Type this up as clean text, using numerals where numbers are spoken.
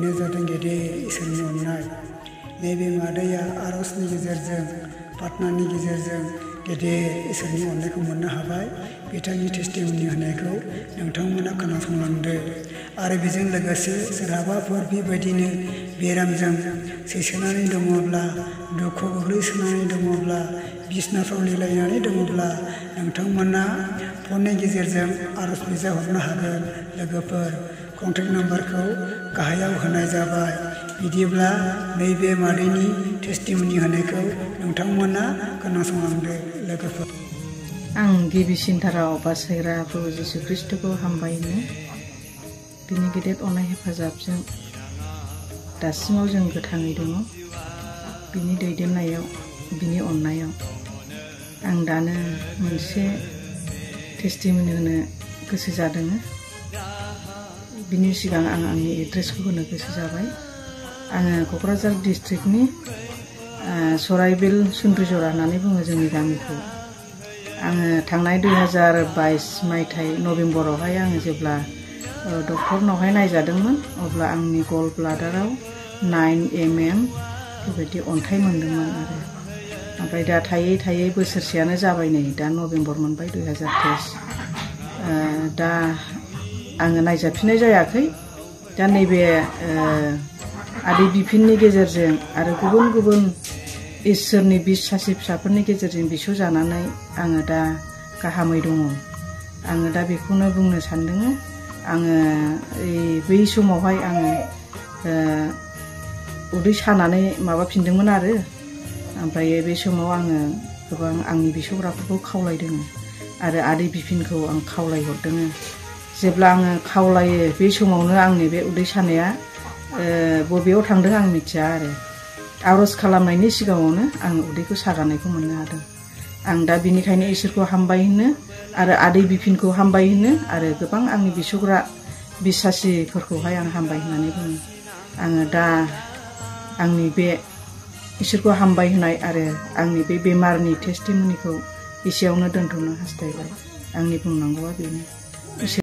बेनो जादों गेदेर इसोरनि अननाय। नैबे मादैया आरजनि गेजेरजों प्रार्थनानि गेजेरजों गेदेर इसोरनि अननायखौ मोननो हाबाय। बिथांनि टेस्टिमनि होनायखौ नोंथांमोना खोनासंलांदो। आरो बेजों लोगोसे सोरहाबाफोर बेबायदिनो बेरामजों सैसोनानै दङब्ला, दुखु गोग्लैसोनानै दङब्ला, बिसनाफ्राव लिलायनानै दङब्ला नोंथांमोना फननि गेजेरजों आरज बिजाबहरनो हागोन। लोगोफोर, कन्टेक्ट नाम्बारखौ गाहायाव होनाय जाबाय। बिदिब्ला नैबे मादैनि टेस्टिमनि होनायखौ नोंथांमोना खोनासंलांदो लोगोफोर। आं गिबिसिनथाराव बासायग्रा प्रभु जिसु ख्रिस्टखौ हामबायनो। बिनि गेदेर अननाय हेफाजाबजों दासिमाव जों गोथाङै दङ। बिनि दैदेननायाव, बिनि अननायाव आं दानो मोनसे टेस्टिमनि होनो गोसो जादों। बिनि सिगां आं आंनि एड्रेसखौ होनो गोसो जाबाय। आङो क'क्राझार डिस्ट्रिक्टनि सराइबिल सुन्द्रिजरा होननानै बुङो जोंनि गामिखौ। आङो थांनाय 2022 मायथाइ नभेम्बरावहाय आङो जेब्ला डक्टरनावहाय नायजादोंमोन, अब्ला आंनि गल ब्लाडाराव 9 mm बेबायदि अन्थाइ मोनदोंमोन आरो। ओमफ्राय दा थायै थायै बोसोरसेयानो जाबाय नै, दा नभेम्बर मोनबाय 2023। दा आङो नायजाफिननाय जायाखै। दा नैबे आदै बिफिननि गेजेरजों आरो गुबुन गुबुन इसोरनि बिसासि फिसाफोरनि गेजेरजों बिसौ जानानै आङो दा गाहामै दङ। आङो दा बेखौनो बुंनो सानदों। आङो बै समावहाय आङो उदै सानानै माबाफिनदोंमोन आरो। ओमफ्राय बे समाव आङो गोबां आंनि बिसौग्राफोरखौ खावलायदों आरो आदै बिफिनखौ आं खावलायहरदों। जेब्ला आङो खावलायो बे समावनो आंनि बे उदै सानाया बबेयाव थांदों आं मिथिया आरो। आरज खालामनायनि सिगाङावनो आं उदैखौ सागानायखौ मोननो हादों। आं दा बिनिखायनो इसोरखौ हामबाय होनो आरो आदै बिफिनखौ हामबाय होनो आरो गोबां आंनि बिसौग्रा बिसासिफोरखौहाय आं हामबाय होननानै बुङो। आङो दा आंनि बे इसोरखौ हामबाय होनाय आरो आंनि बे बेमारनि टेस्टिमनिखौ एसेयावनो दोनथ'नो हास्थायबाय। आंनि बुंनांगौआ बेनो।